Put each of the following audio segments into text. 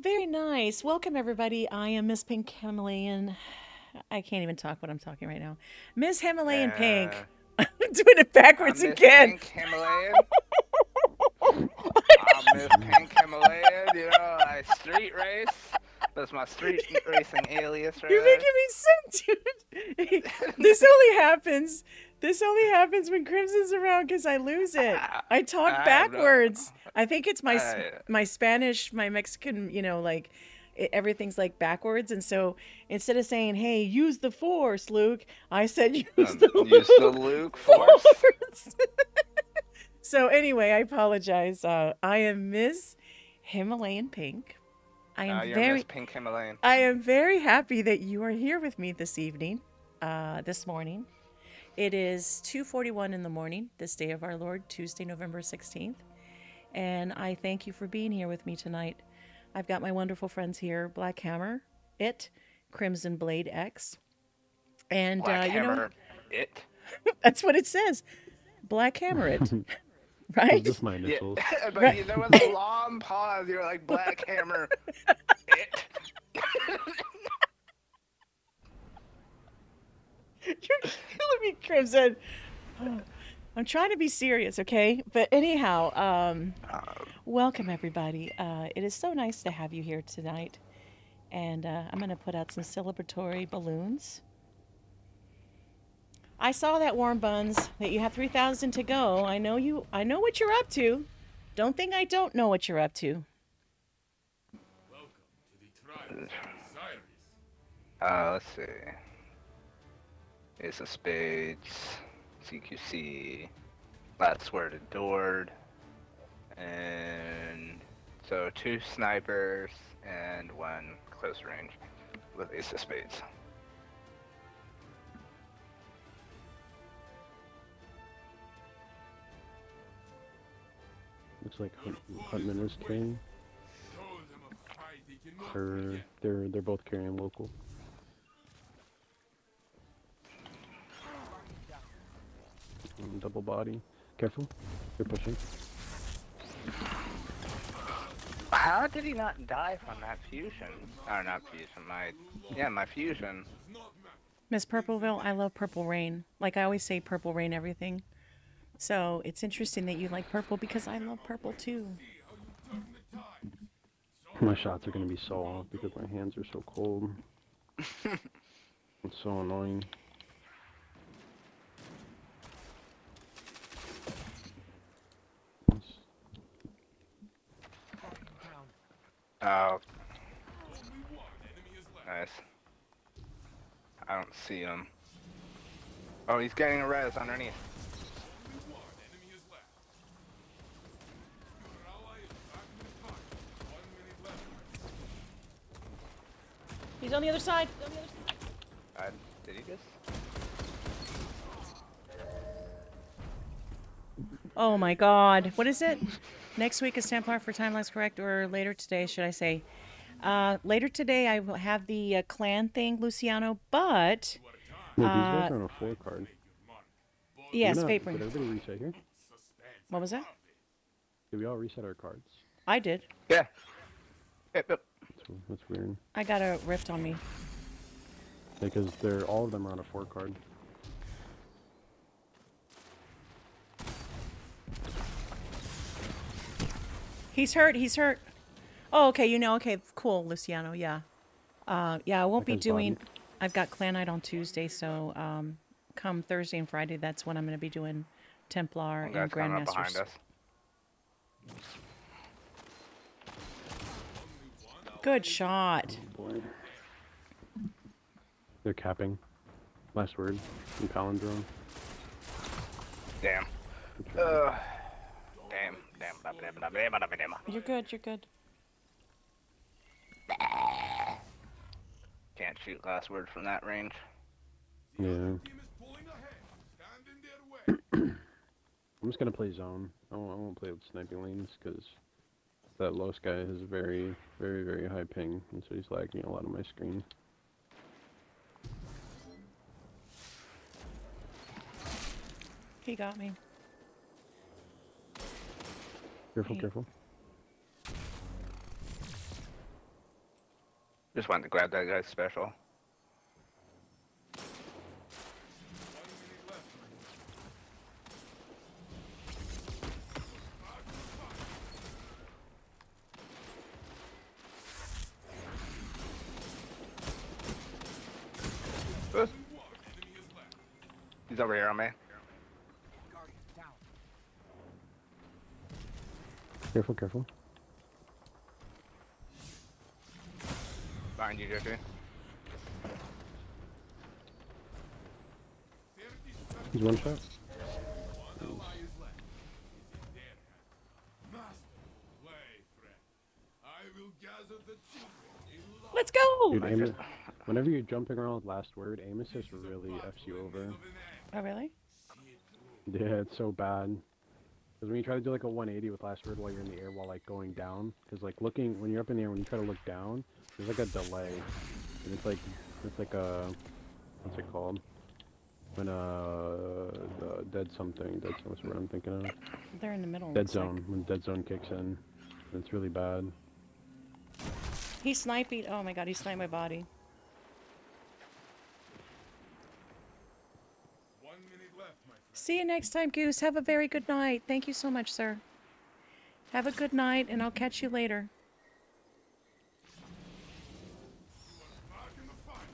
Very nice. Welcome, everybody. I am Miss Pink Himalayan. I can't even talk what I'm talking right now. Miss Himalayan Pink. I'm doing it backwards I'm Miss again. Pink Himalayan. I'm Miss Pink Himalayan. You know, I street race. That's my street racing alias right You're there. making me sick, dude. This only happens. This only happens when Crimson's around because I lose it. I talk I have no. backwards. I think it's I, my Spanish, my Mexican. Like everything's like backwards, and so instead of saying, "Hey, use the force, Luke," I said, "Use the use the Luke Luke Force. force." So anyway, I apologize. I am Miss Himalayan Pink. I am You're Miss very Pink Himalayan. I am very happy that you are here with me this evening, this morning. It is 2:41 in the morning, this day of our Lord, Tuesday, November 16th. And I thank you for being here with me tonight. I've got my wonderful friends here, Black Hammer, It, Crimson Blade X. And, Black Hammer. It. that's what it says. Black Hammer It. Right? Just my Yeah, initials. but Right. there was a long pause. You were like Black Hammer. It. You're killing me, Crimson. Oh, I'm trying to be serious, okay? But anyhow, welcome everybody. It is so nice to have you here tonight. And I'm going to put out some celebratory balloons. I saw that, Warm Buns, that you have 3,000 to go. I know what you're up to. Don't think I don't know what you're up to. Let's see. Ace of Spades, CQC, Last Word Adored, and so 2 snipers and 1 close range with Ace of Spades. Looks like Huntman is carrying. Or they're both carrying local. Double body. Careful. You're pushing. How did he not die from that fusion? Or not fusion, my fusion. Miss Purpleville, I love Purple Rain. Like I always say, Purple Rain everything. So it's interesting that you like purple because I love purple too. My shots are gonna be so off because my hands are so cold. It's so annoying. Oh. Nice. I don't see him. Oh, he's getting a res underneath. He's on the other side. Did he just? Oh my God. What is it? Next week is Templar for Timelines Correct, or later today, should I say? Later today, I will have the clan thing, Luciano, but... Wait, these guys are on a 4 card. Yes, Did Vapor. everybody reset here? What was that? Did we all reset our cards? I did. Yeah. Yep. That's weird. I got a rift on me. Because all of them are on a 4 card. He's hurt. He's hurt. Oh, okay. Okay, cool, Luciano. Yeah. Yeah, I won't be doing... I've got Clan Night on Tuesday, so come Thursday and Friday, that's when I'm going to be doing Templar and Grandmasters. Behind us. Good shot. Oh boy. They're capping. Last word from Palindrome. Damn. Damn. You're good. You're good. Can't shoot last word from that range. Yeah. I'm just gonna play zone. I won't play with sniping lanes because that Los guy has a very, very, very high ping, and so he's lagging a lot of my screen. He got me. Careful, careful. Just wanted to grab that guy's special. He's over here on me. Careful, careful. Behind you, Jesse. He's one shot. Let's go! Dude, Amos, whenever you're jumping around with last word, Amos just really F's you over. Oh, really? Yeah, it's so bad. Because when you try to do like a 180 with last word while you're in the air while like going down, because like looking, when you're up in the air, when you try to look down, there's like a delay. And it's like a, what's it called? When the dead something, that's what I'm thinking of. They're in the middle. Dead zone, when dead zone kicks in. It's really bad. He's sniping. Oh my god, he sniped my body. 1 minute left, my friend. See you next time, Goose. Have a very good night. Thank you so much, sir. Have a good night, and I'll catch you later. Back in the fight.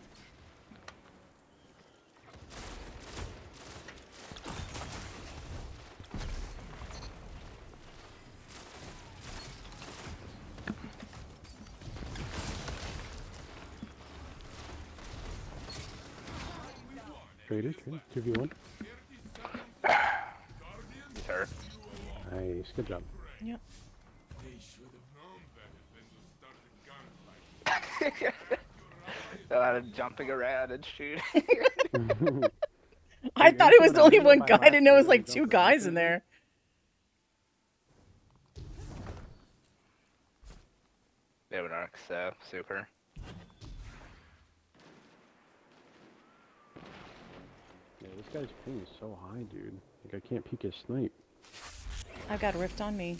Trader, 2v1. He's hurt. Nice, good job. Yep. They should have known better than to start a gunfight. A lot of jumping around and shooting. I thought it was only one guy. I didn't know it was like two guys in there. They would arc, so super. Yeah, this guy's ping is so high, dude. Like I can't peek his snipe. I've got a rift on me.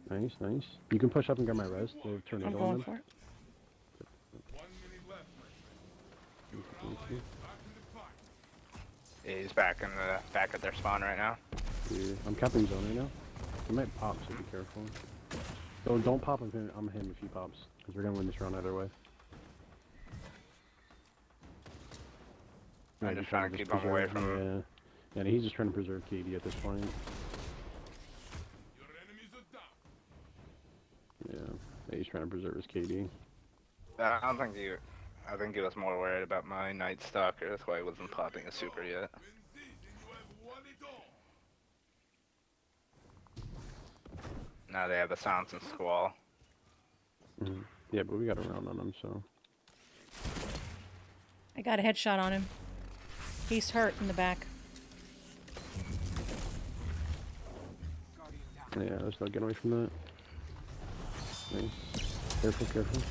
Nice, nice. You can push up and get my res. They have I'm tornado on going them. for it. 1 minute left, my friend. Thank you. Back in the fight. Yeah, he's back at their spawn right now. Dude, I'm capping zone right now. He might pop, so be careful. Don't pop on him if he pops, because we're gonna win this round either way. I'm just trying to keep him away from him. Yeah, and he's just trying to preserve KD at this point. Your enemies are down. Yeah, he's trying to preserve his KD. I think he was more worried about my Night Stalker. That's why he wasn't popping a super yet. Win this and you have won it all. Now they have the Silence and Squall. Mm-hmm. Yeah, but we got a round on him, so. I got a headshot on him. He's hurt in the back. Yeah, let's not get away from that. Nice. Careful, careful.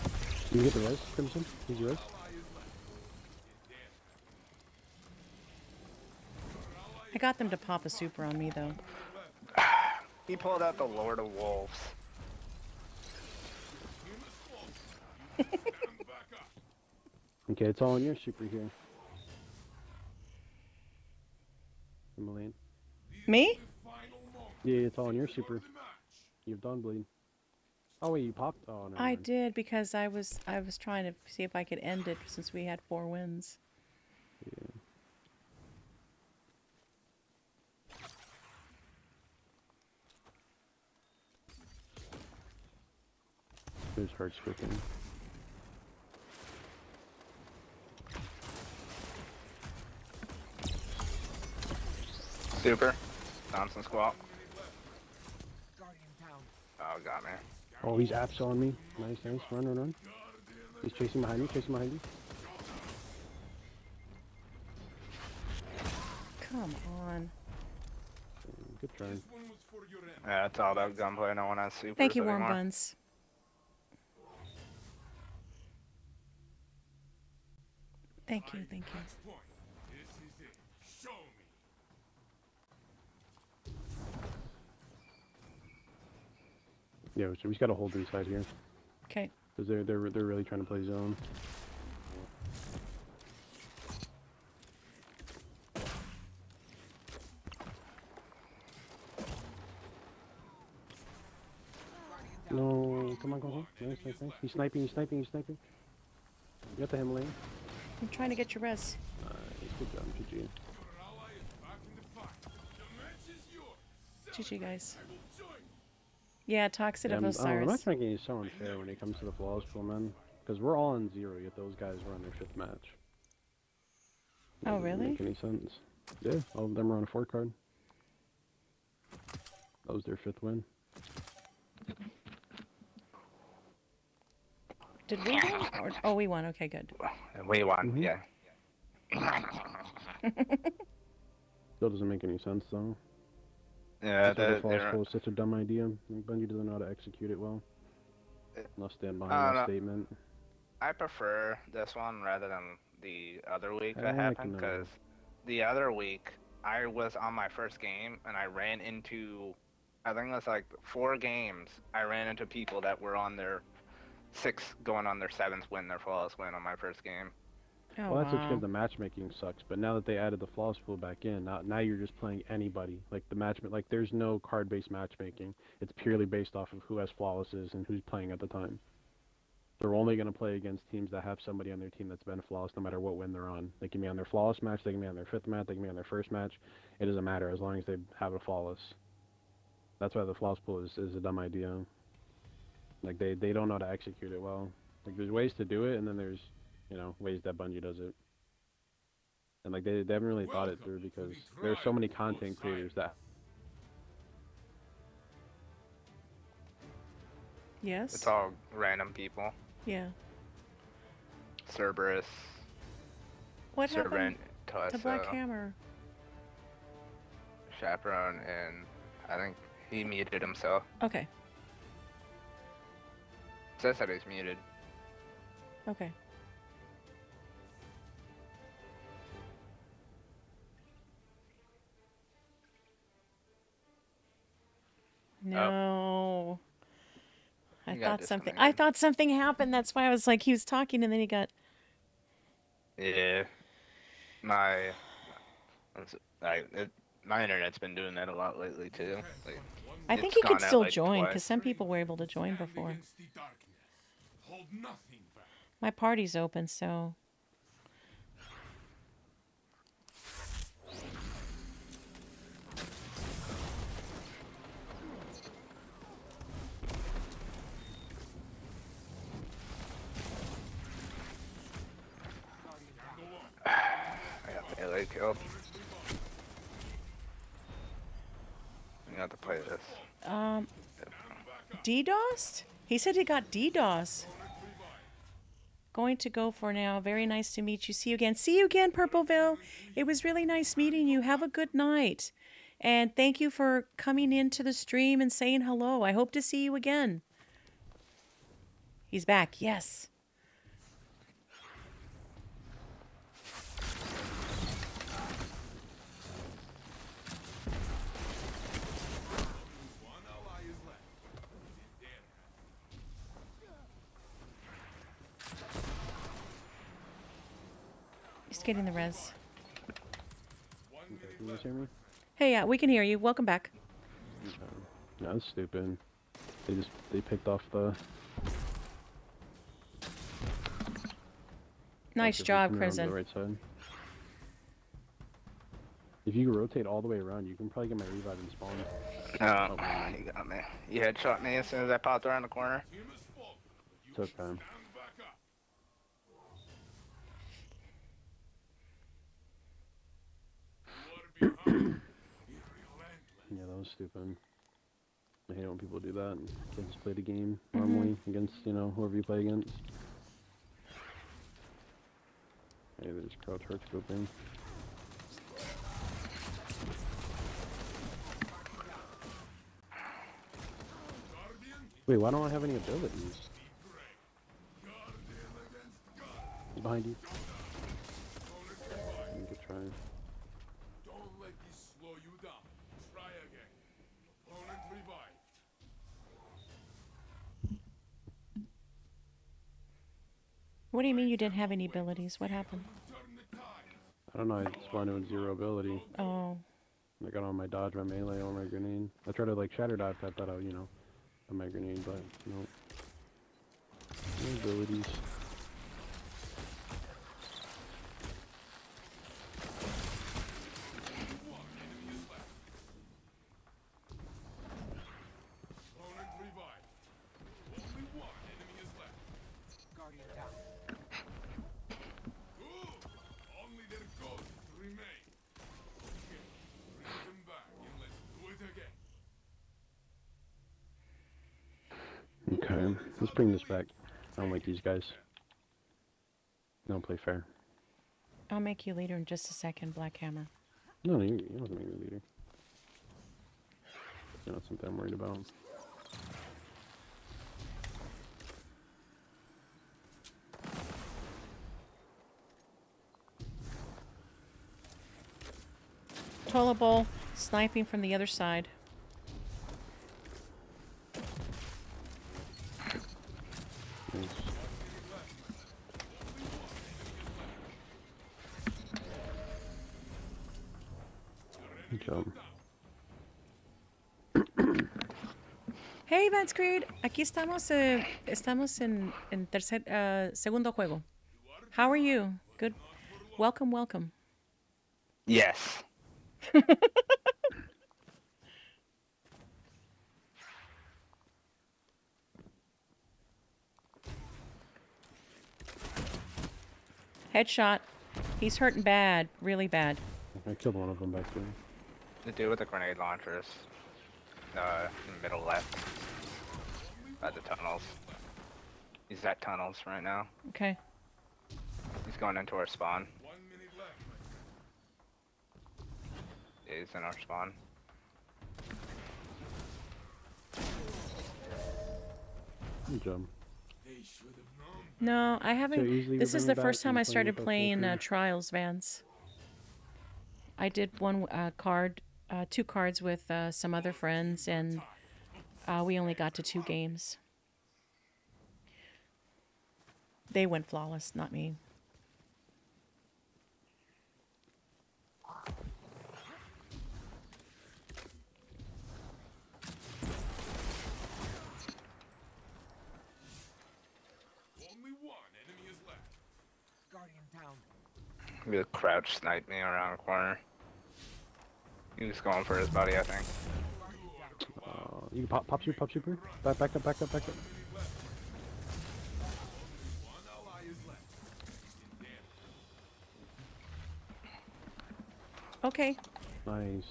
You can get the res, Crimson? Use your res. I got them to pop a super on me, though. He pulled out the Lord of Wolves. Okay, it's all on your super here. Himalayan. Me? Yeah, it's all on your super. You have Dawnblade. Oh wait, you popped? Oh no. I did because I was trying to see if I could end it since we had 4 wins. Yeah. There's hard stricken. Super. Thompson Squall. Oh, got me. Oh, he's apps on me. Nice, nice. Run, run, run. He's chasing behind me, chasing behind you. Come on. Good try. Yeah, it's all about gunplay. No one has supers Thank you, Warm anymore. Buns. Thank you, thank you. Point. This is it. Show me. Yeah, so we just gotta hold inside here. Okay. Because they're really trying to play zone. No, come on, come on. Nice, nice, nice. He's sniping, he's sniping, he's sniping. You got the Himalayan. I'm trying to get your res. Nice, good job, GG. Your ally is back in the fight. The match is yours. GG, guys. I will join. Yeah, Toxic Yeah, of I'm Osiris. not trying to get so unfair when it comes to the flawless pool, man. Because we're all on 0, yet those guys were on their 5th match. Oh, Doesn't really? make any sense. Yeah, all of them are on a 4 card. That was their 5th win. Did we win? Or, oh, we won. Okay, good. We won, Mhm. yeah. Still doesn't make any sense, though. Yeah, That's why the flawless they're, pool is such a dumb idea. Bungie doesn't know how to execute it well. I'll stand I behind don't that know. statement. I prefer this one rather than the other week that Heck happened, no. because the other week I was on my first game and I ran into, I think it was like 4 games. I ran into people that were on their 6th, going on their 7th win, their flawless win on my first game. Oh, Well, that's what's wow. good. The matchmaking sucks, but now that they added the flawless pool back in, now you're just playing anybody. Like the like there's no card-based matchmaking. It's purely based off of who has flawlesses and who's playing at the time. They're only going to play against teams that have somebody on their team that's been flawless, no matter what win they're on. They can be on their flawless match, they can be on their 5th match, they can be on their 1st match. It doesn't matter as long as they have a flawless. That's why the flawless pool is a dumb idea. Like they don't know how to execute it well. Like there's ways to do it, and then there's ways that Bungie does it. And like they haven't really thought it through because there's so many content creators that Yes? It's all random people. Yeah. Cerberus, What happened Servant, to Black Tussa, Hammer? Chaperone, and I think he muted himself. Okay. Says that he's muted. Okay. No. I He got thought something. I disconnected. thought something happened. That's why I was like, he was talking, and then he got. Yeah. My, my internet's been doing that a lot lately too. Like, I think it's he could gone out, still like, join twice. because some people were able to join Stand before. against the darkness. Hold nothing back. My party's open, so. I got melee killed. I got to play this. DDoS? He said he got DDoS. Going to go for now. Very nice to meet you. See you again. See you again, Purpleville. It was really nice meeting you. Have a good night. And thank you for coming into the stream and saying hello. I hope to see you again. He's back. Yes. One ally is left. He's dead. He's getting the res. Can you guys hear me? Hey, yeah, we can hear you. Welcome back. Okay. No, that's stupid. They picked off the. Nice Like, job, if we come around to Crimson. the right side. If you rotate all the way around, you can probably get my revive and spawn. Oh, man. he got me. He headshot me as soon as I popped around the corner. Team is full. You It's okay. stand back up. You are behind. Be relentless. Yeah, that was stupid. I hate it when people do that and can't just play the game normally against, whoever you play against. Hey, there's crouch hard scoping. Guardian, Wait, why don't I have any abilities? guardian against God. He's behind you. Opponent revived. You could try. Don't let this slow you down. Try again. Opponent revived. What do you mean you didn't have any abilities? What happened? I don't know, I spawned with 0 ability. Oh. I got on my dodge, my melee, or my grenade. I tried to like shatter dive, I thought I would, you know, have my grenade, but no. No abilities. Opponent revived. Only one enemy is left. Guardian down. Good. Only their ghosts remain. Okay. Bring them back and let's do it again. Okay, let's bring this back. I don't like these guys. They don't play fair. I'll make you leader in just a second, Black Hammer. No, you don't have to make me leader. It's not something I'm worried about. Toilet bowl sniping from the other side. Nice. Good job. Hey, Vance Creed. Aquí estamos, estamos en segundo juego. How are you? Good. Welcome, welcome. Yes. Headshot. He's hurting bad, really bad. I killed one of them back there. The dude with the grenade launchers. Middle left. By the tunnels. He's at tunnels right now. Okay. He's going into our spawn. 1 minute left. Yeah, he's in our spawn. Good job. They should have known. No, I haven't. usually This we're is the bringing first back time I and playing started with us playing full team. Trials, Vance. I did one card, 2 cards with some other friends, and we only got to 2 games. They went flawless, not me. Only one enemy is left. Guardian down. He crouch sniped me around the corner. He was going for his buddy, I think. You can pop super. Back up. One ally is left. In Okay, Nice.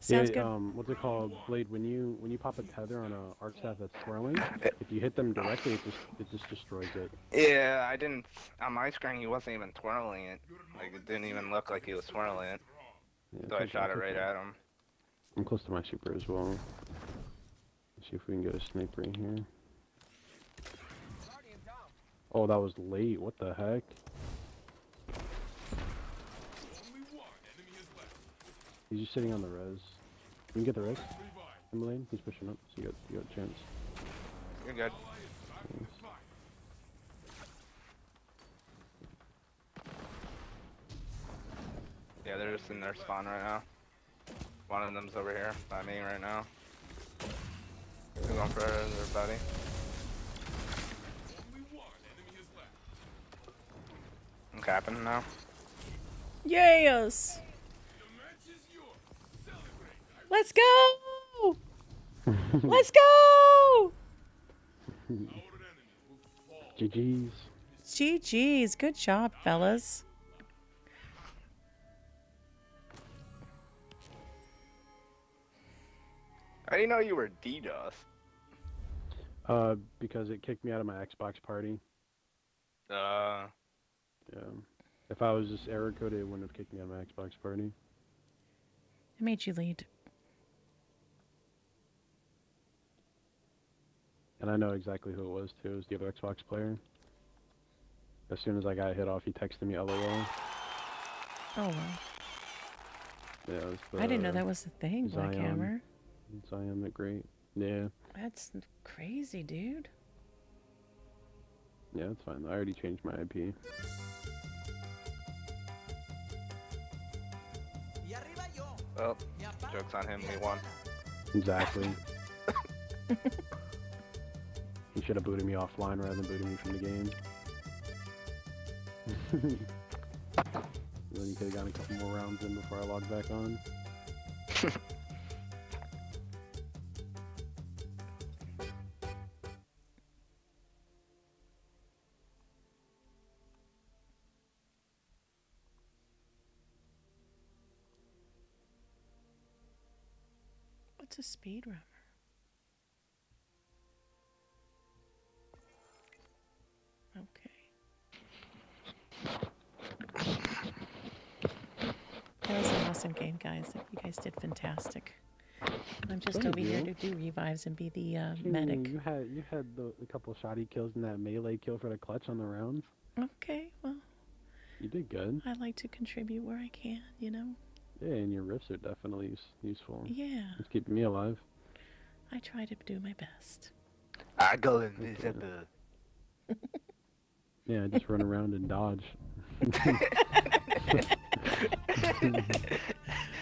sounds yeah, good. What's it called, Blade? When you pop a tether on a arc staff that's twirling, if you hit them directly, it just destroys it. Yeah, I didn't. On my screen, he wasn't even twirling it. Like, it didn't even look like he was twirling it. Yeah, So I it's shot it okay. right at him. I'm close to my super as well. Let's see if we can get a sniper in here. Guardian down. Oh, that was late. What the heck? only one enemy is left. He's just sitting on the res. You can get the res, Revived. Emmeline. He's pushing up, so you got a chance. You're good. Ally is back in the fight. Yeah, they're just in their spawn right now. One of them's over here by me right now. They're going for their buddy. Only one enemy is left. I'm capping now. Yes! The match is yours. Celebrate. Let's go! Let's go! Our enemies will fall. GG's. GG's. Good job, fellas. I didn't know you were DDoS. Because it kicked me out of my Xbox party. Uh, Yeah. If I was just error coded, it wouldn't have kicked me out of my Xbox party. I made you lead. And I know exactly who it was too. It was the other Xbox player. As soon as I got hit off, he texted me LOL. Oh, well. Yeah, it was I didn't know that was the thing, Black Zion. Hammer. Zion the Great. Yeah. That's crazy, dude. Yeah, it's fine. I already changed my IP. Well, joke's on him, we won. Exactly. He should have booted me offline rather than booting me from the game. Then he could have gotten a couple more rounds in before I logged back on. What's a speedrunner? Okay. That was an awesome game, guys. You guys did fantastic. I'm just Thank over here you. to do revives and be the Gee, medic. You had the couple shoddy kills and that melee kill for the clutch on the rounds. Okay, well, You did good. I like to contribute where I can, you know? Yeah, and your riffs are definitely useful. Yeah, It's keeping me alive. I try to do my best. I go invisible. Yeah, just run around and dodge.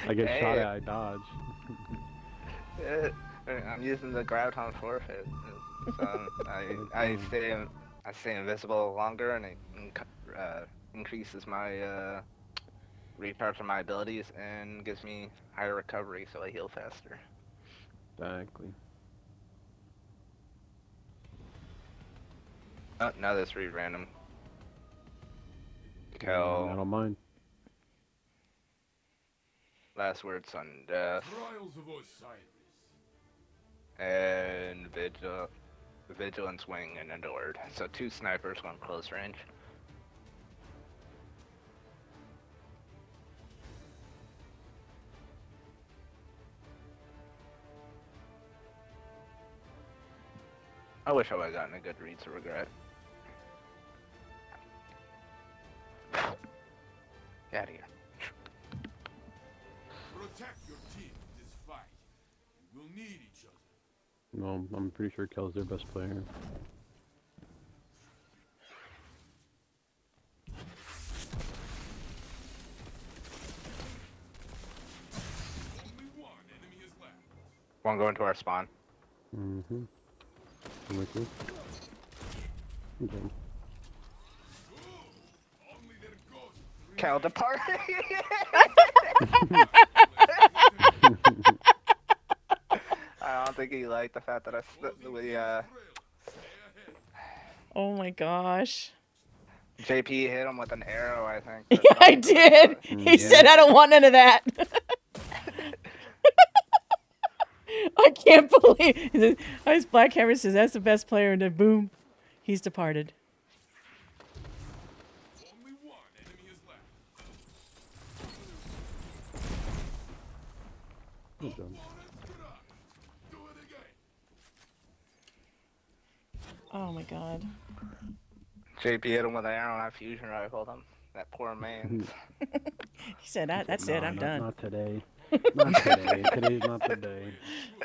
I get shot at, I dodge. I'm using the graviton forfeit, so I stay invisible longer, and it increases my recharge of my abilities and gives me higher recovery, so I heal faster. Exactly. Oh, now that's random. I Kel, don't mind. last word, sudden death, Trials of Osiris. and vigilance wing and adored. So 2 snipers, 1 close range. I wish I would have gotten a good read to regret. Get out of here. Protect your team in this fight. You will need each other. No, I'm pretty sure Kel's their best player. Only one enemy is left. One go into our spawn. Mm-hmm. I'm with you. Okay. Only their ghosts remain. Cal depart. I don't think he liked the fact that we Oh my gosh. JP hit him with an arrow, I think. Yeah, I did. He said, I don't want none of that. I can't believe Ice Black Hammer says that's the best player, and then boom, he's departed. Only one enemy is left. Good job. Do it again. Oh my god. JP hit him with an arrow and I fusion rifled him. That poor man. He said, that's it, I'm done. Not today. Not today. Today's not the day.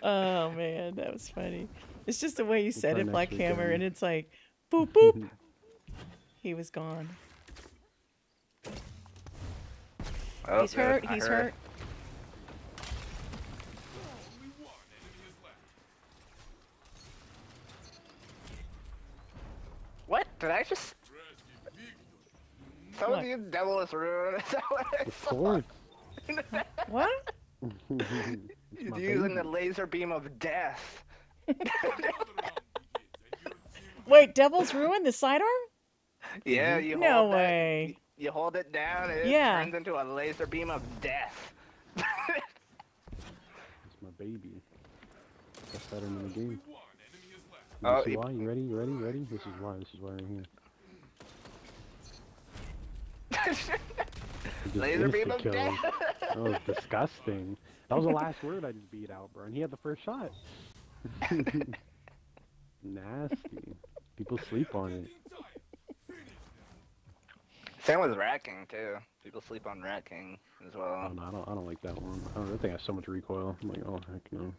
Oh man, that was funny. It's just the way you said try it, next Black Hammer, weekend. and it's like, boop boop. He was gone. Oh, He's good. hurt. I He's heard. hurt. Only one enemy is left. What? Did I just? Press the victory. Some What? of you devil is ruined. Is that what I Of saw? course. What? He's my using baby. the laser beam of death. Another round begins, and your team Wait, Devil's Ruin, the sidearm? Yeah, you No hold that- way. you hold it down and it Yeah. turns into a laser beam of death. It's my baby. Best better in the game. one enemy is left. You Oh, see he- why? You ready? You ready? You ready? This is why. This is why right here. He just Laser beam of insta-killed. death. That was disgusting. That was the last word I just beat out, bro. And he had the first shot. Nasty. People sleep on it. Same with Rat King too. People sleep on Rat King as Oh well. no, I don't like that one. That thing has so much recoil. I'm like, oh heck no.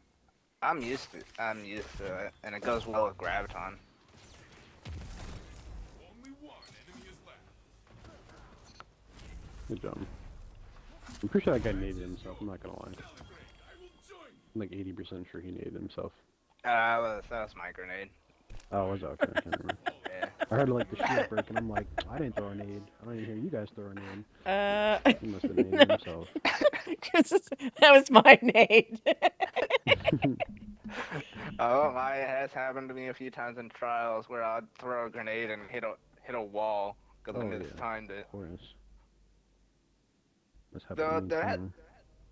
I'm used to it, and it goes well with Graviton. Good job. I'm pretty sure that guy naded himself, I'm not gonna lie. I'm like 80% sure he naded himself. That was my grenade. Oh, was it? Okay, I can't remember. Yeah. I heard like the shield break and I'm like, I didn't throw a nade. I don't even hear you guys throw a nade. He must have naded himself. 'Cause that was my nade. Oh, my it has happened to me a few times in trials where I'd throw a grenade and hit a wall because I Oh, yeah. mistimed it. Of course. That's happening.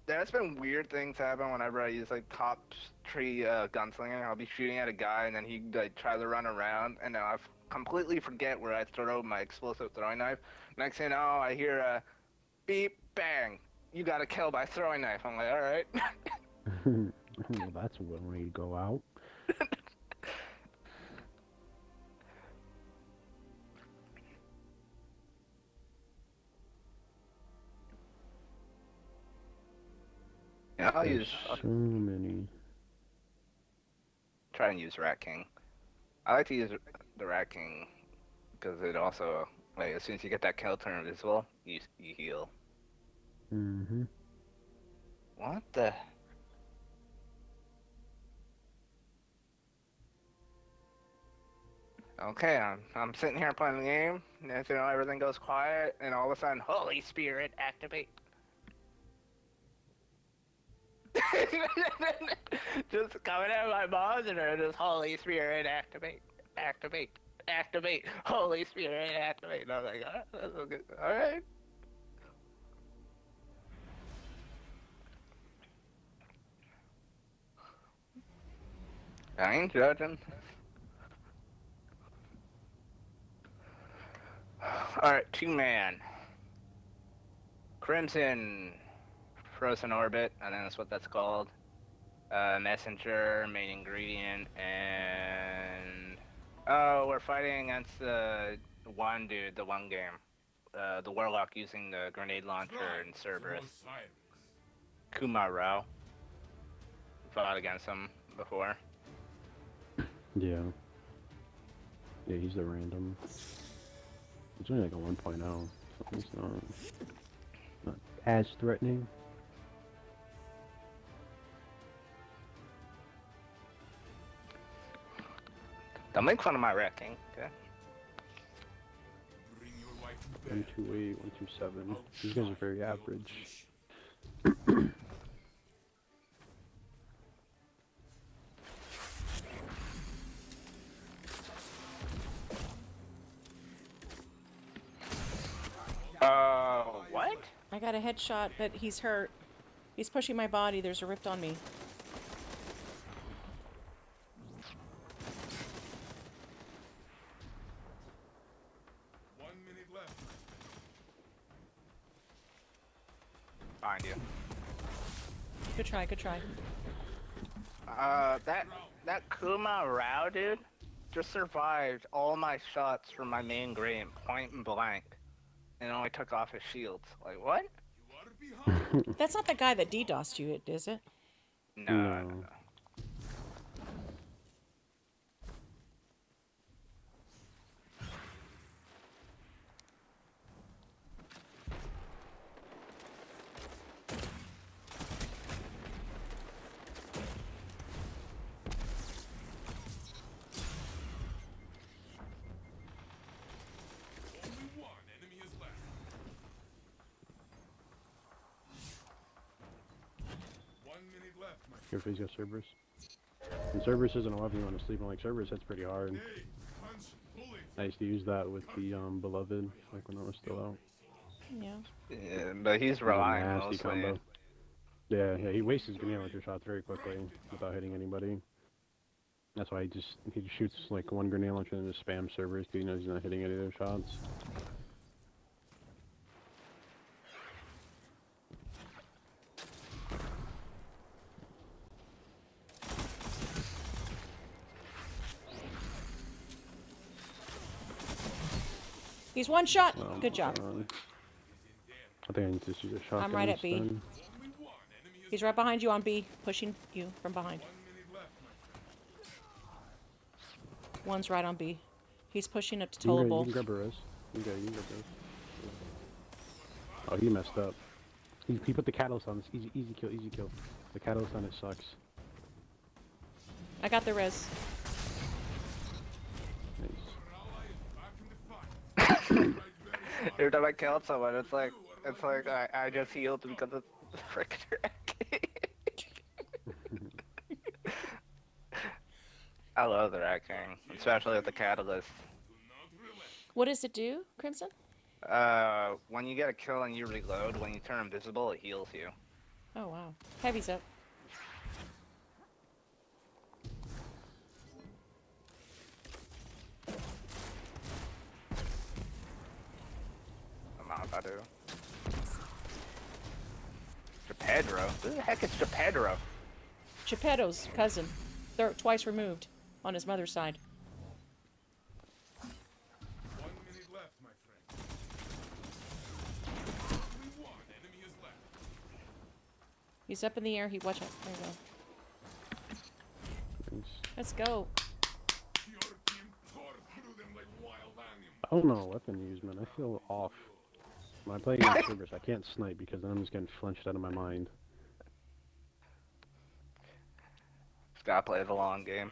There's been weird things happen whenever I use like top tree gunslinger. I'll be shooting at a guy and then he like tries to run around and then I completely forget where I throw my explosive throwing knife. Next thing you know, I hear a beep bang. You got a kill by throwing knife. I'm like, all right. Well, that's one way to go out. Yeah, I'll There's I'll so many. try and use Rat King. I like to use the Rat King because it also, like, as soon as you get that kill turn visible, you heal. Mm-hmm. What the? Okay, I'm sitting here playing the game, and then, you know, everything goes quiet, and all of a sudden, Holy Spirit, activate. Just coming out of my monitor, just Holy Spirit, activate, activate, activate, Holy Spirit, activate. And I was like, oh, that's okay. All right. I ain't judging. Alright, 2-man. Crimson Frozen Orbit, I think that's what that's called. Messenger, main ingredient, and... Oh, we're fighting against the one dude, the one game. The Warlock using the grenade launcher in Cerberus. Kumar Rao. Fought against him before. Yeah. Yeah, he's the random. It's only like a 1.0, so it's not as threatening. Don't make fun of my wrecking, okay? 128, 127. These guys are very average. What? I got a headshot, but he's hurt. He's pushing my body. There's a rift on me. Find you. Good try, good try. That Kuma Rao dude just survived all my shots from my main grade point and blank, and only took off his shields. Like what? That's not the guy that DDoSed you, is it? No. Careful, he's got Cerberus. And Cerberus isn't a weapon you want to sleep on. Like, Cerberus hits pretty hard. I used to use that with the Beloved, like when I was still out. Yeah. Yeah, but he's relying mostly. Combo. Yeah, he wastes his grenade launcher shots very quickly without hitting anybody. That's why he just shoots like one grenade launcher and just spams Cerberus because he knows he's not hitting any of their shots. He's one shot. Oh, Good job. I think I need to use a shotgun. I'm right at B. instead. He's right behind you on B, pushing you from behind. One's right on B. He's pushing up to You Tollable. can grab a res. You can grab a res. Oh, he messed up. He put the catalyst on this. Easy kill, easy kill. The catalyst on it sucks. I got the res. Nice. Every time I killed someone, it's like I just healed because of the freaking wreck. I love the Rat King, especially with the catalyst. What does it do, Crimson? When you get a kill and you reload, when you turn invisible, it heals you. Oh, wow. Heavy's up. I'm not about to. Geppetto? Who the heck is Geppetto? Geppetto's cousin. They're twice removed on his mother's side. 1 minute left, my friend. Only one enemy is left. He's up in the air. Watch out. There we go. Nice. Let's go. Your team tore through them like wild animals. I don't know weapon use, man. I feel off. When I play against Cerberus, I can't snipe because then I'm just getting flinched out of my mind. Just gotta play the long game.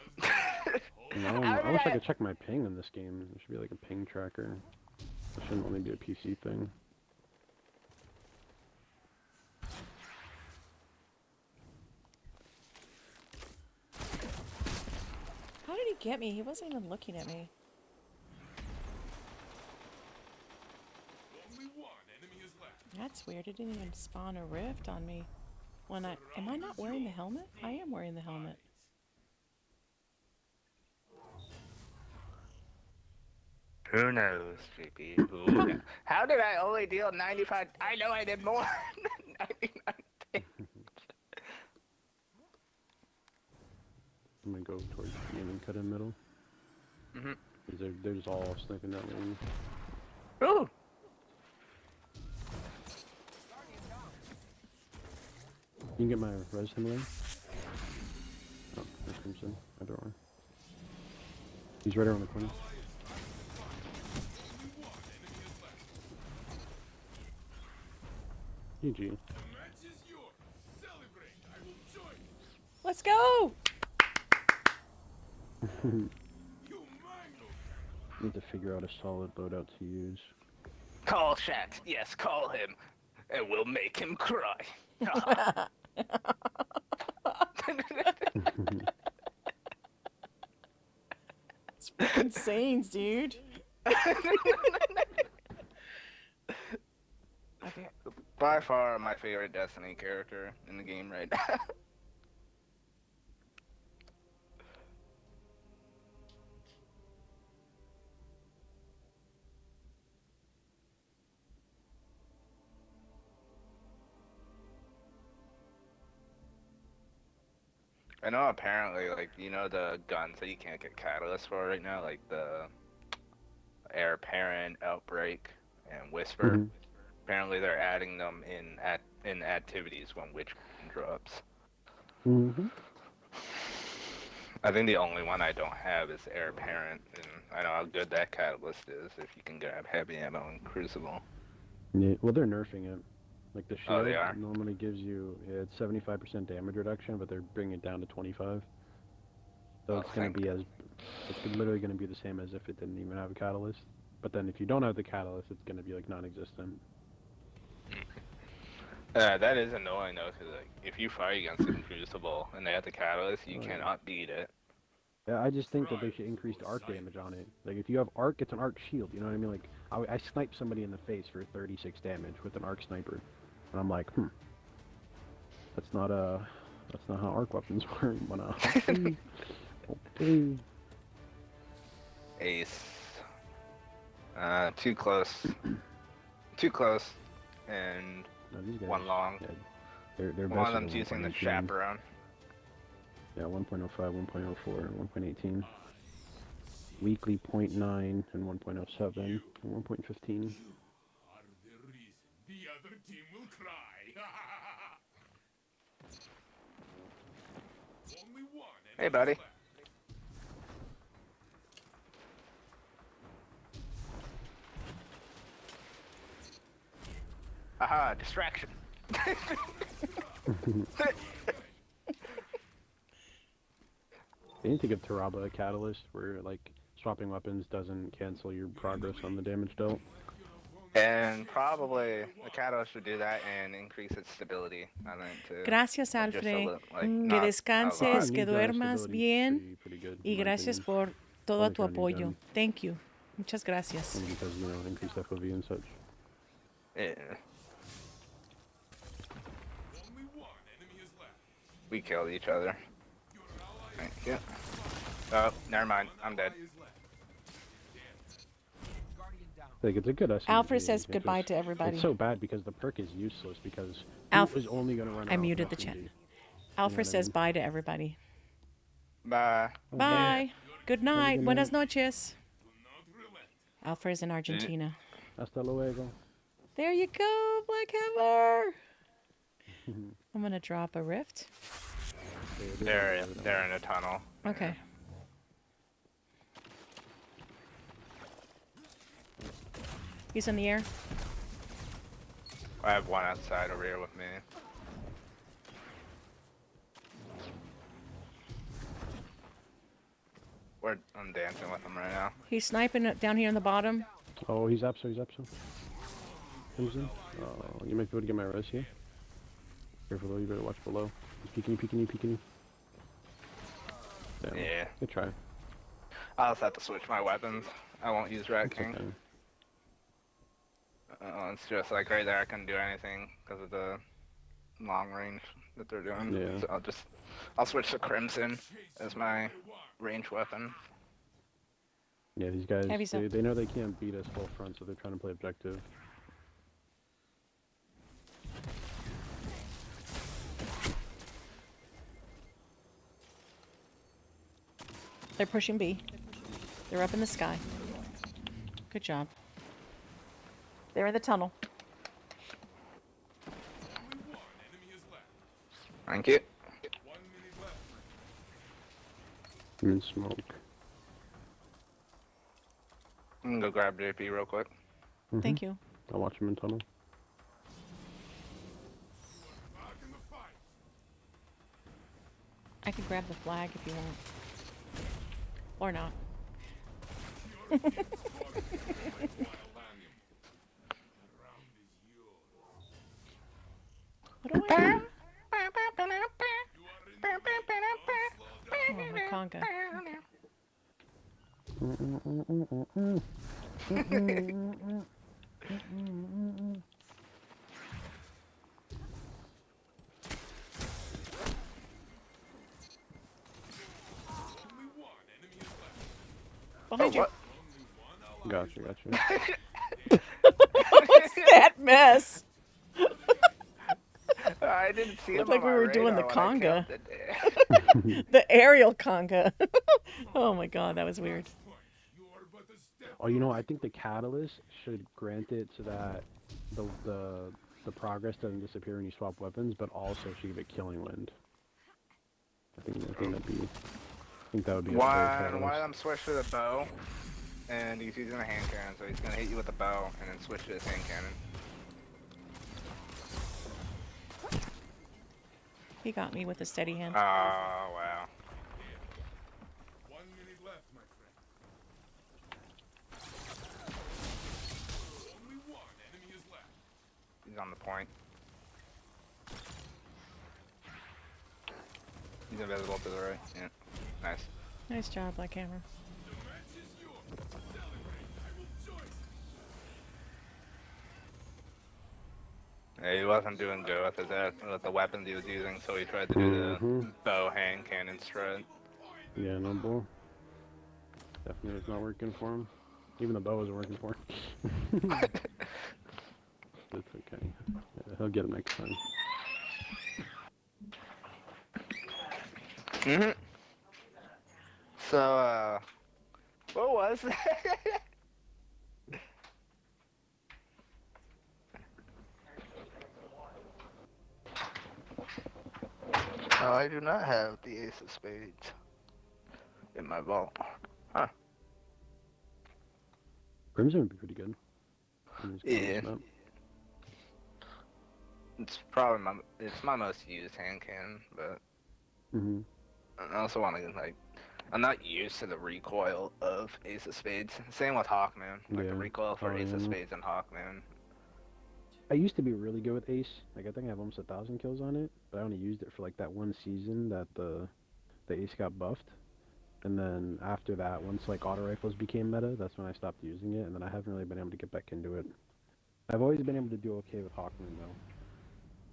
You know, I wish I could check my ping in this game. There should be like a ping tracker. It shouldn't only be a PC thing. How did he get me? He wasn't even looking at me. Only one enemy is left. That's weird. It didn't even spawn a rift on me. When am I not wearing the helmet? I am wearing the helmet. Who knows, GP? Who knows? How did I only deal 95? I know I did more than 99 damage. I'm gonna go towards the end and cut in middle. They're just all sniping that lane. Ooh! You can get my res him lane. Oh, there's Crimson. I don't know. He's right around the corner. GG. The match is yours. Celebrate. I will join you. Let's go! You mangled. Need to figure out a solid loadout to use. Call Shat. Yes, call him. And we'll make him cry. It's freaking Saints, dude. By far my favorite Destiny character in the game right now. I know apparently, like, you know the guns that you can't get catalysts for right now, like the Heir Apparent, Outbreak, and Whisper. Mhm. Apparently they're adding them in activities when Witch Queen drops. Mm-hmm. I think the only one I don't have is Heir Apparent, and I know how good that catalyst is if you can grab heavy ammo in Crucible. Yeah, well, they're nerfing it. Like the shield Oh, they are? normally gives you it's 75% damage reduction, but they're bringing it down to 25. So Oh, it's gonna be it's literally gonna be the same as if it didn't even have a catalyst. But then if you don't have the catalyst, it's gonna be like non-existent. That is annoying though, because like, if you fight against the Crucible and they have the catalyst, you Oh, yeah. cannot beat it. Yeah, I just think that they should increase the arc damage on it. Like if you have arc, it's an arc shield. You know what I mean? Like I sniped somebody in the face for 36 damage with an arc sniper, and I'm like, that's not how arc weapons work. Okay. Ace. Too close. Too close. And No, these guys, one long. yeah, they're One of best them's at using the 1.18. chaperone. Yeah, 1.05, 1.04, and 1.18. Weekly 0.9 and 1.07 and 1.15. Are the reason the other team will cry. Only one enemy Hey, buddy. is left. Haha, distraction. They need to give Taraba a catalyst where like swapping weapons doesn't cancel your progress on the damage dealt. And probably the catalyst should do that and increase its stability. I think too. Gracias, Just a Alfred. little, like, Que not a descanses, lot. que Need gun duermas stability bien. pretty good, Y in my gracias opinion. por todo Only tu for a new apoyo. gun. Thank you. Muchas gracias. And because, you know, increased FOV and such. Yeah. Only one enemy is left. We killed each other. Your ally Thank you. Oh, never mind. I'm dead. is left. Guardian down. Like, it's a good SMG. Alfred says It's goodbye just- to everybody. It's so bad because the perk is useless because Alf- who is only going to run I around muted the with chat. SMG? Alfred what I says mean? bye to everybody. Bye. Bye. Good night. good Buenas night. noches. Do not relent. Alfred's in Argentina. Hasta luego. There you go, Black Hammer. I'm going to drop a rift. They're in a tunnel. Okay. He's in the air. I have one outside over here with me. I'm dancing with him right now. He's sniping it down here in the bottom. Oh, he's Apso, he's Apso. Comes in. Oh, you might be able to get my res here. Careful though, you better watch below. He's peeking you. Damn. Yeah. Good try. I'll just have to switch my weapons. I won't use Rat It's King. okay. It's just like right there I couldn't do anything because of the long range that they're doing. Yeah. So I'll switch to Crimson as my range weapon. Yeah, these guys, Heavy's up. they know they can't beat us full front, so they're trying to play objective. They're pushing B. They're up in the sky. Good job. They're in the tunnel. Only one enemy is left. Thank you. 1 minute left. I'm in smoke. I'm gonna go grab JP real quick. Thank you. I'll watch him in tunnel. Back in the fight. I can grab the flag if you want. Or not. Your team scored like Wildlandium. The round is yours. What do I do? You are in the Oh, my conga. only one enemy is left. Behind you. what? Only one ally. Gotcha. What's that mess? I didn't see him Looked like on we my were doing the radar when I conga. killed it. The aerial conga. Oh my god, that was weird. Point. You are but a step. Oh, you know, I think the catalyst should grant it so that the progress doesn't disappear when you swap weapons, but also should give it killing wind. I think that would be a fair One of catalyst. them switched to the bow, and he's using a hand cannon, so he's gonna hit you with the bow and then switch to his hand cannon. He got me with a steady hand. Oh wow. 1 minute left, my friend. Only one enemy is left. He's on the point. He's invisible to the right. Yeah. Nice. Nice job, Black Hammer. The match is yours. Celebrate. I will join. Yeah, he wasn't doing good with the weapons he was using, so he tried to do the bow hand cannon strut. Yeah, no bull. Definitely it's not working for him. Even the bow isn't working for him. It's okay. Yeah, he'll get him next time. Mhm. So, what was that? Oh, I do not have the ace of spades in my vault. Huh. Crimson would be pretty good. I'm just gonna Yeah. listen up. It's probably my most used hand cannon, but Mm-hmm. I also want to like. I'm not used to the recoil of Ace of Spades. Same with Hawkmoon. Like the Yeah. recoil for Oh, Ace yeah, of no. Spades and Hawkmoon. I used to be really good with Ace. Like I think I have almost 1,000 kills on it, but I only used it for like that one season that the Ace got buffed. And then after that, once like auto rifles became meta, that's when I stopped using it, and then I haven't really been able to get back into it. I've always been able to do okay with Hawkmoon though,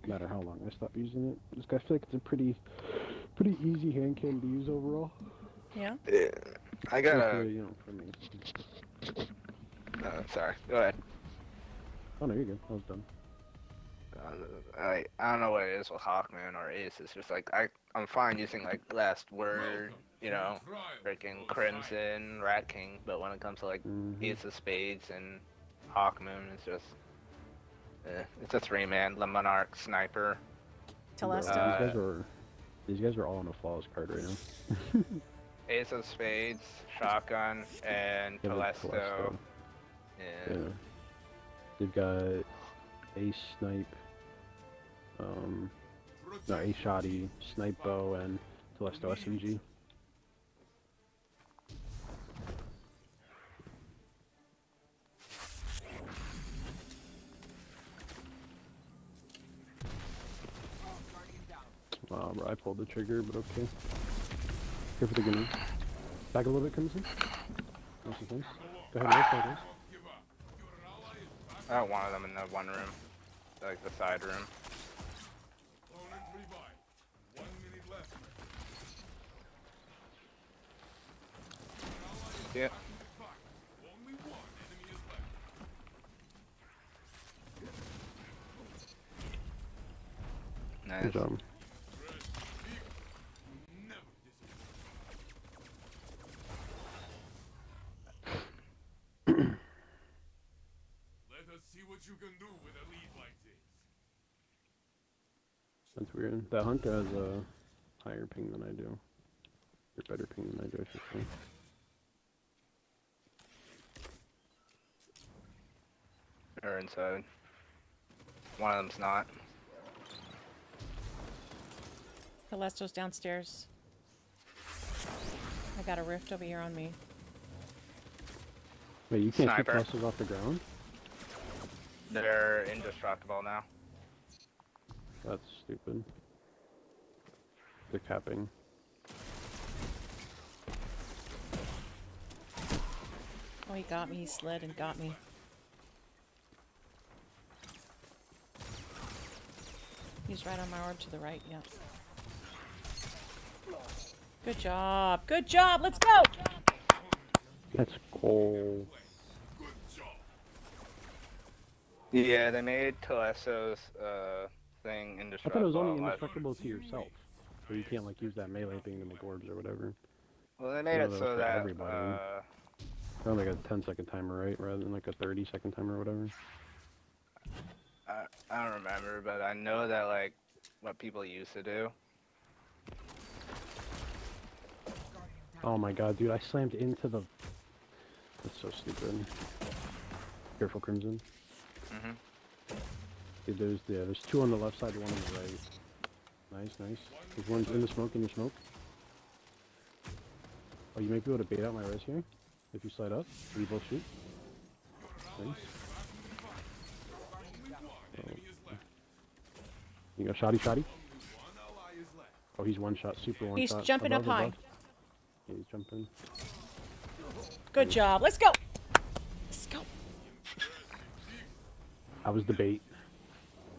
no matter how long I stop using it. Just 'cause I feel like it's a pretty easy hand cannon to use overall. Yeah. Yeah. I got For, a. you know, for me. Sorry. Go ahead. Oh no, you're good. I was done. I don't know what it is with Hawkmoon or Ace. It's just like I'm fine using like Last Word, you know, freaking Crimson, Rat King, but when it comes to like Mm-hmm. Ace of Spades and Hawkmoon, it's just it's a 3-man, the Monarch Sniper. Telesto. These guys are all on a flawless card right now. Ace of Spades, Shotgun, and Yeah, like Telesto. Yeah. They've got Ace Snipe, no, Ace Shoddy, Snipe Bow, and Telesto SMG. Guardian down. Wow, bro, I pulled the trigger, but okay. Here for the grenade. Back a little bit, Crimson. Nice. Go ahead, go ahead. I have one of them in the one room, like the side room. Opponent revive. 1 minute left. Yeah. Only one enemy is left. Nice. Good job. Never disappoint. Let us see what you can do with a lead like this. That's weird. That hunter has a higher ping than I do. Or better ping than I do, I should say. They're inside. One of them's not. Telesto's downstairs. I got a rift over here on me. Wait, you can't Sniper. shoot clusters off the ground? They're indestructible now. That's stupid. They're capping. Oh, he got me. He slid and got me. He's right on my orb to the right, yeah. Good job. Good job. Let's go. That's cool. Good job. Yeah, they made Telesto's thing I indestructible. thought it was only unless- indestructible to yourself. So you can't like use that melee thing to make orbs or whatever. Well, they made Yeah, it that's so for that everybody. They're on like a 10-second timer, right? Rather than like a 30-second timer or whatever. I don't remember, but I know that like what people used to do. Guardian down. Oh my god, dude, I slammed into the... That's so stupid. Careful, Crimson. Mhm. Dude, there's two on the left side, one on the right. Nice. There's one in the smoke, Oh, you might be able to bait out my res here? If you slide up, we both shoot. Nice. You got shoddy. One ally is left. Oh, he's one shot, super one He's shot. jumping up Above. high. Yeah, he's jumping. Good job. Let's go. Let's go. I was the bait.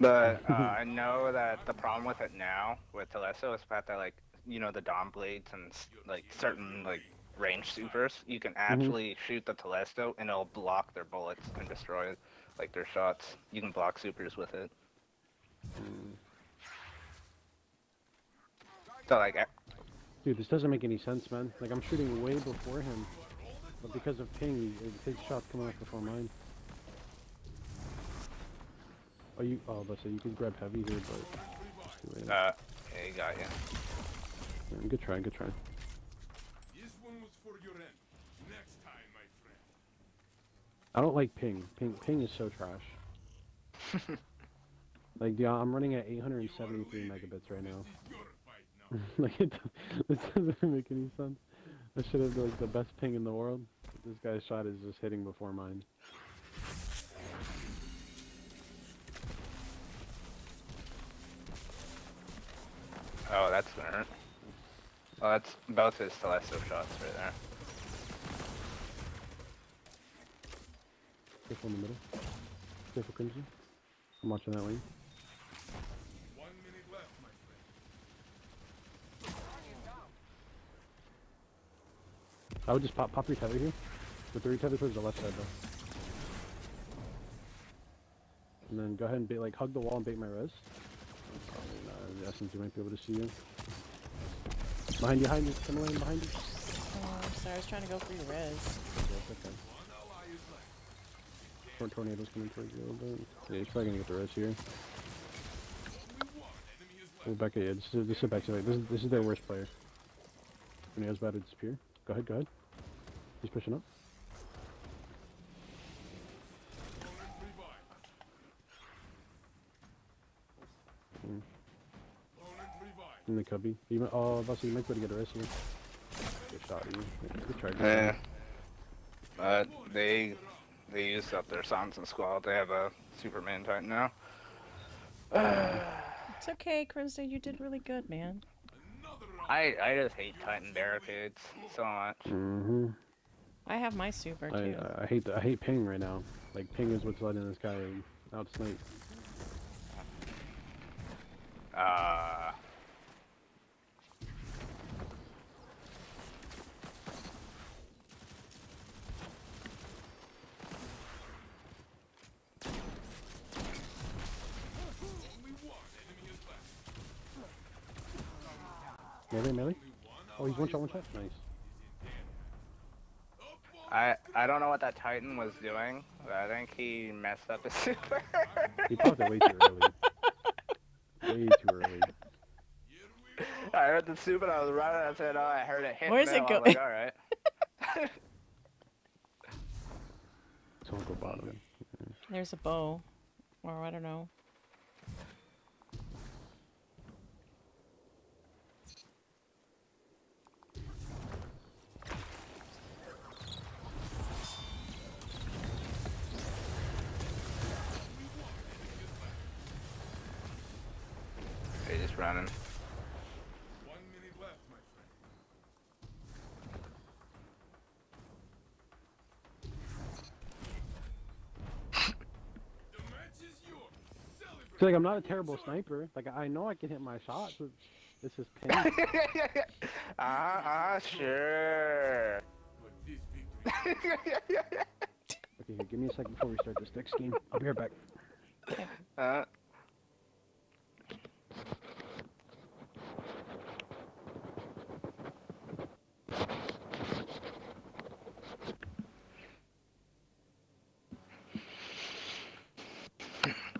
But I know that the problem with it now with Telesto is the fact that like the Dawn Blades and like certain like range supers, you can actually shoot the Telesto and it'll block their bullets and destroy like their shots. You can block supers with it. So like Dude, this doesn't make any sense, man. Like, I'm shooting way before him. But because of ping, his shot's coming off before mine. Oh, let's say you could grab heavy here, but... it's too late. yeah, you got you. Yeah, good try. This one was for your end. Next time, my friend. I don't like ping. Ping is so trash. Like, yeah, I'm running at 873 megabits right now. This is your fight now. Like, this doesn't make any sense. I should have like the best ping in the world. This guy's shot is just hitting before mine. Oh, that's gonna hurt. Oh, that's both his Telesto shots right there. Careful in the middle. Careful, Crimson. I'm watching that lane. 1 minute left, my friend. I would just pop your tether here. With the retether towards the left side though. And then go ahead and bait, like hug the wall and bait my res. Probably not. Essence, you might be able to see you. Behind you, come away behind you. Oh, I'm sorry. I was trying to go for your res. Yeah, it's okay. One ally is left. Tornadoes coming towards you a little bit. Yeah, he's probably gonna get the res here. Only one enemy is left. Well, Becca, yeah, this is Becca. This is their worst player. Tornado's about to disappear. Go ahead. He's pushing up. Opponent revived. Mm. Opponent revived. In the cubby. You might, oh, Buster, you might be able to get a res here. Good shot, you. Yeah, good try. Yeah. But they used up their Sansa squad. They have a Superman Titan now. It's okay, Crimson. You did really good, man. Another round. I just hate Titan barricades so much. Mm-hmm. I have my super too. I hate ping right now. Like ping is what's letting this guy out snipe. Only one enemy is left. Melee? Only one Oh, he's ally one is shot. left. Nice. I don't know what that Titan was doing, but I think he messed up his super. He popped it way too early. Way too early. I heard the super, I was running, I said, oh, I heard it hit. Where's it middle. I go- was like, alright. Someone go bottom. There's a bow, or I don't know. They just running. 1 minute left, my friend. The match is yours. Celebrate. So like I'm not a terrible sniper. Like I know I can hit my shots. But this is ping. Sure. But this victory Okay, here, give me a second before we start this next game. I'll be right back. uh,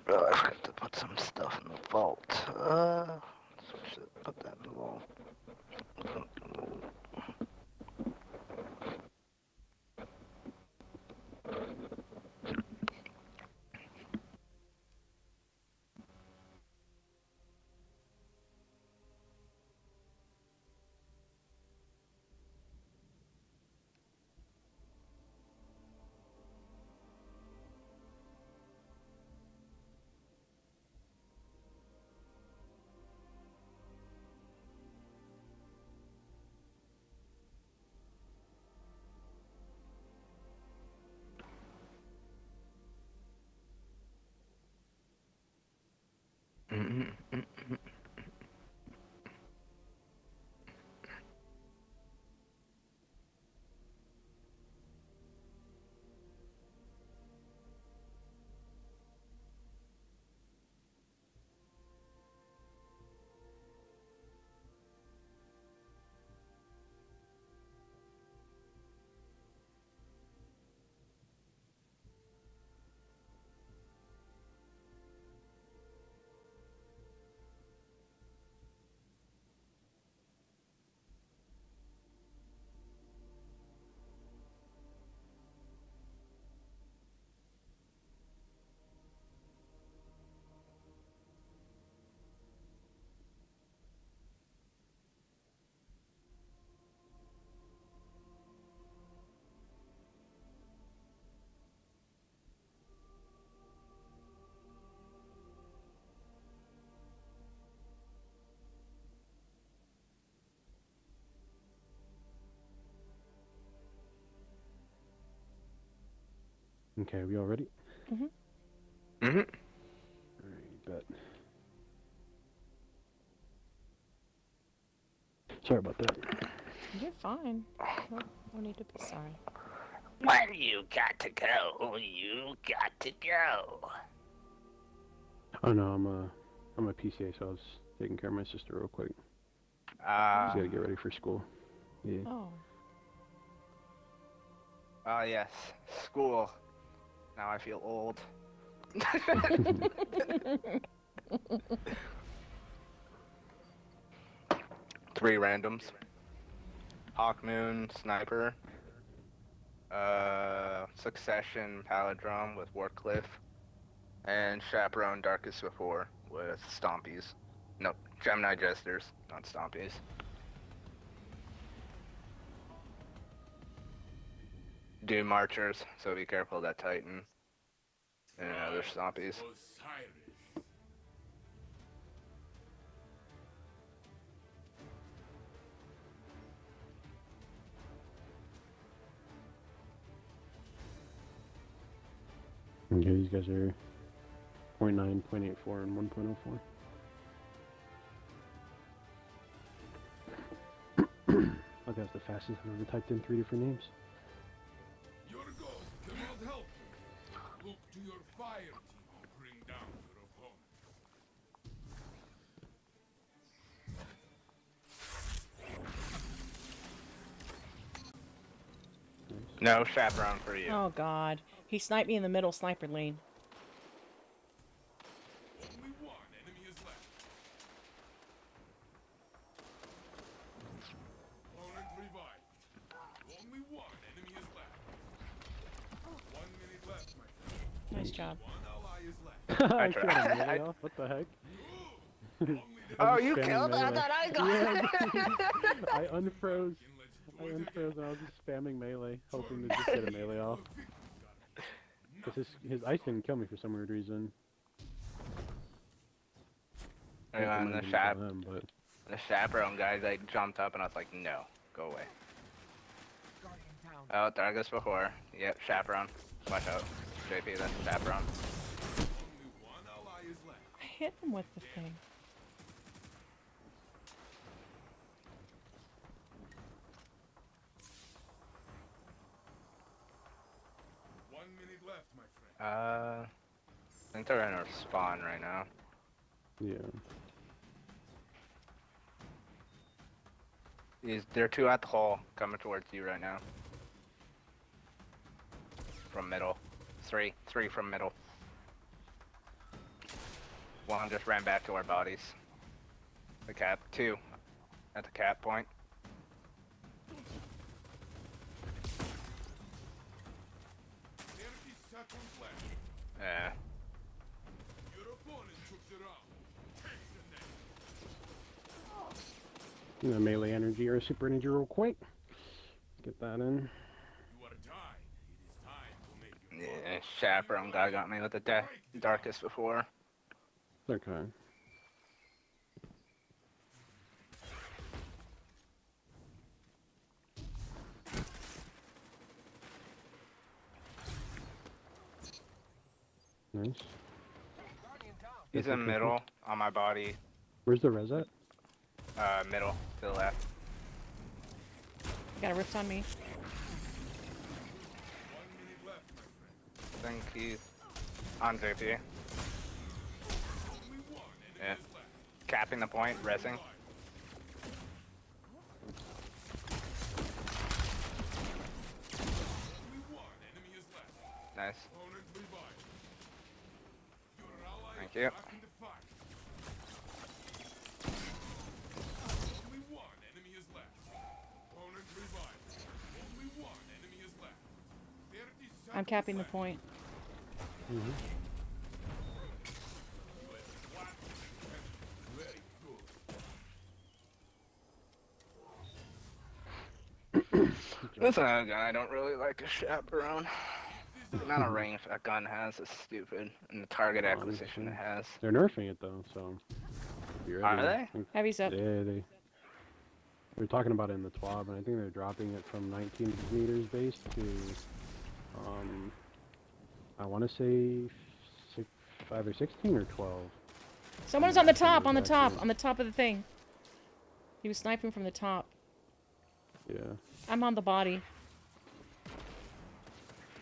Bro, I forgot to put some stuff in the vault. Put that in the vault. Okay, we all ready? Mm-hmm. Alright, bet. Sorry about that. You're fine. No need to be sorry. When you got to go, you got to go. Oh no, I'm a PCA, so I was taking care of my sister real quick. Just gotta get ready for school. Yeah. Oh. Yes, school. Now I feel old. 3 randoms. Hawkmoon, Sniper. Succession, Palindrome with Warcliffe. And Chaperone, Darkest Before with Stompies. Nope, Gemini Jesters, not Stompies. Doom Marchers, so be careful of that Titan. And other Stompies. Osiris. Okay, these guys are 0.9, 0.84, and 1.04. Okay, that's the fastest I've ever typed in 3 different names. Your ghost cannot help you. Look to your fire team to bring down your opponent. No Chaperone for you. Oh God. He sniped me in the middle sniper lane. Only one enemy is left. Opponent revived. Only one enemy is left. 1 minute left, my friend. Nice job. One ally is left. I tried. killed a melee off. What the heck? Only the Oh, was you spamming killed it? I melee. thought I got I unfroze. I let's do it unfroze and I was just spamming melee, hoping to just get a melee off. Because his ice didn't kill me for some weird reason. Yeah, and Thankfully the I Chap, didn't kill him, but the Chaperone guys, I jumped up and I was like, no, go away. Guardian down. Oh, Darkest Before. Yep, Chaperone. Watch out. JP, that's Chaperone. Only one ally is left. I hit him with the thing. One minute left, my friend. I think they're in our spawn right now. yeah. They're 2 at the hole, coming towards you right now. From middle. 3 from middle. 1 just ran back to our bodies. The cap. 2 at the cap point. 30 seconds left. Yeah. Your opponent took the round. Take the next. Melee energy or super energy real quick. Get that in. You are tied. It is time to make your Yeah, Chaperone guy got me with the Darkest Before. Okay. Nice. Guardian down. He's in middle, on my body. Where's the res at? Middle, to the left. Got a rift on me. 1 minute left, my friend. I think he's on JP. Only one enemy Yeah. is left. Capping the point, resing. Only one enemy is left. Nice. Opponent revived. Your ally Thank is you. back in the fight. Only one enemy is left. Opponent revived. Only one enemy is left. 30 seconds I'm capping the left. point. Mm-hmm. Very good. That's another gun I don't really like a Chaperone. The amount of range that gun has is stupid, and the target acquisition it has. They're nerfing it though, so. Be ready. Are they? Heavy's up. Yeah, they were talking about it in the TWAB, and I think they're dropping it from 19 meters base to I want to say either 16 or 12. Someone's on the top, on the Exactly. top, on the top of the thing. He was sniping from the top. Yeah. I'm on the body.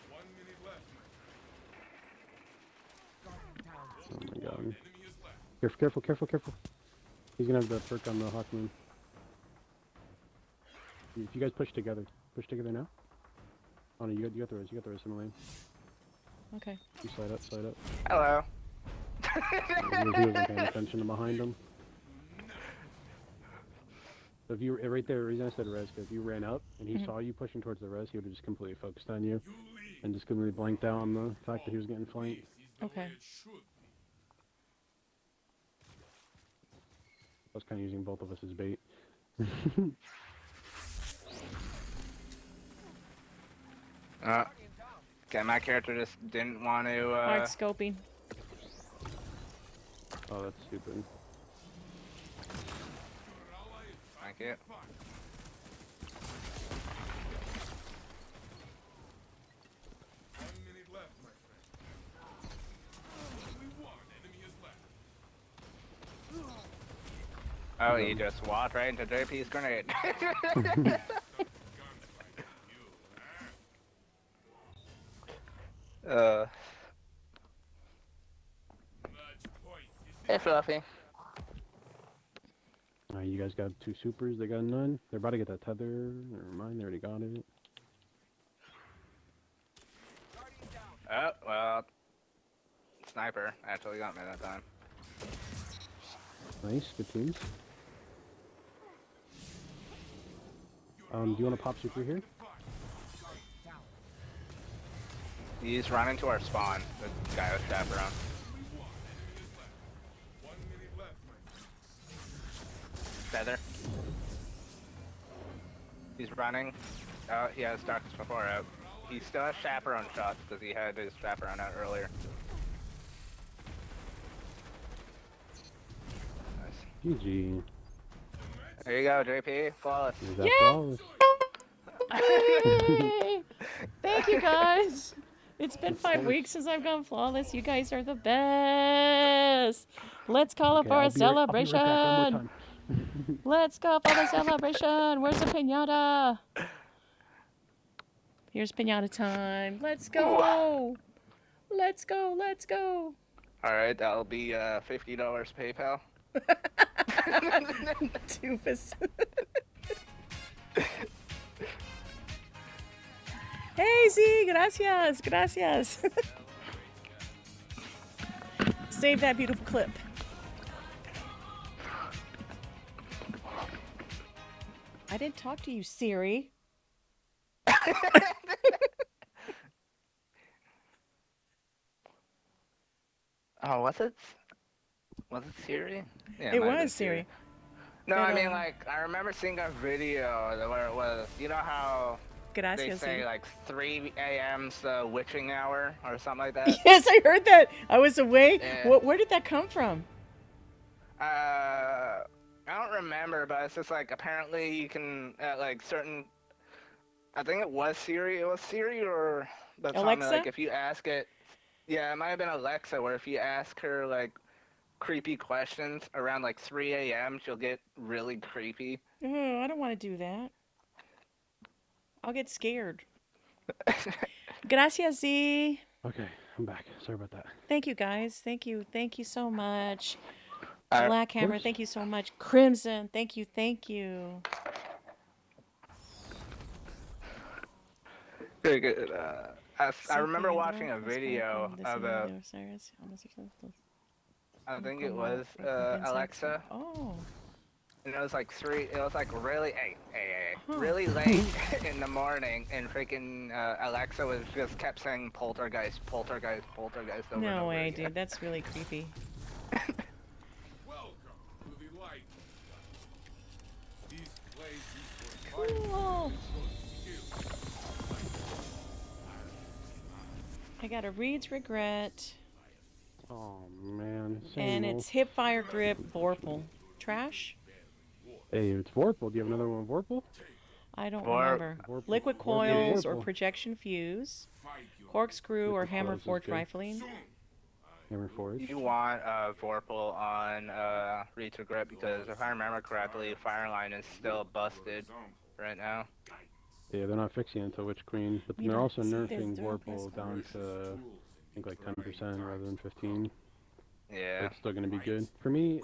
1 minute left, my friend. Guardian down. Oh my god. Enemy is left. Careful, careful, careful, careful. He's gonna have the perk on the Hawkmoon. If you guys push together now. Oh no, you got the res, in the lane. Okay. You slide up, slide up. Hello. He wasn't paying attention to behind him. So if you right there, the reason I said res, because if you ran up and he saw you pushing towards the res, he would have just completely focused on you You lead. and just completely blanked out on the fact that he was getting flanked. This is the Okay. way it should be. I was kind of using both of us as bait. Guardian down. Okay, my character just didn't want to. Hard scoping. Oh, that's stupid. Your ally is back Thank you. in the fight. 1 minute left, my friend. Only one enemy is left. Oh, you just walked right into JP's grenade. Gunfight. You, huh? uh, Match point. Is hey, Fluffy. Alright, you guys got 2 supers, they got none. They're about to get that tether. Never mind, they already got it. Guardian down. Oh, well. Sniper actually got me that time. Nice, good teams. Do you want to pop super here? Down. He's running to our spawn, the guy with chaperone. only one enemy is left. 1 minute left, my friend. Feather. He's running. Oh, he has ducks before out. He still has chaperone shots because he had his chaperone out earlier. Nice. GG. There you go, JP. Flawless. Is that Yeah. flawless? Yay! Thank you guys. It's been 5 weeks since I've gone flawless. You guys are the best. Let's call up Okay, our I'll be right back one more celebration. time. Let's go for the celebration. Where's the pinata? Here's pinata time. Let's go. Let's go. Let's go. Alright, that'll be $50 PayPal. Doofus. Hey, Z, gracias, gracias. Save that beautiful clip. I didn't talk to you, Siri. Oh, was it? Was it Siri? Yeah, It might have been was Siri. No, But, I mean, like, I remember seeing a video where it was, you know how they Gracias. say, Z. like, 3 a.m.'s the witching hour or something like that? Yes, I heard that. I was away. Yeah. Where did that come from? I don't remember, but it's just, like, apparently you can, like, certain... I think it was Siri. It was Siri or... But something, Alexa? like, if you ask it... Yeah, it might have been Alexa, where if you ask her, like, creepy questions around, like, 3 a.m., she'll get really creepy. Oh, I don't want to do that. I'll get scared. Gracias, Z. Okay, I'm back. Sorry about that. Thank you, guys. Thank you. Thank you so much. Uh, Black Hammer, course. thank you so much. Crimson, thank you. Thank you. Very good. I remember watching a video of a... I think it was Alexa, Oh. and it was like really, Huh. really late in the morning, and freaking Alexa was just kept saying poltergeist, poltergeist, poltergeist over and No over way, again. dude. That's really creepy. Welcome to the light. These places were Cool. skill. I got a Reed's Regret, Oh man. and same it's Hip Fire Grip Vorpal. Trash? old- Hey, it's Vorpal. Do you have another one, Vorpal? I don't Vor- remember. Vorpal- Liquid Vorpal- coils or Vorpal. projection fuse, Fight your corkscrew or Liquid hammer coils is forged good. rifling. soon. Hammer Forge. You want Vorpal on Rita Grip because if I remember correctly, Fireline is still busted right now. Yeah, they're not fixing it until Witch Queen, but We they're don't also see nerfing their Vorpal down to I think like 10% rather than 15. Yeah. It's still going to be good. For me,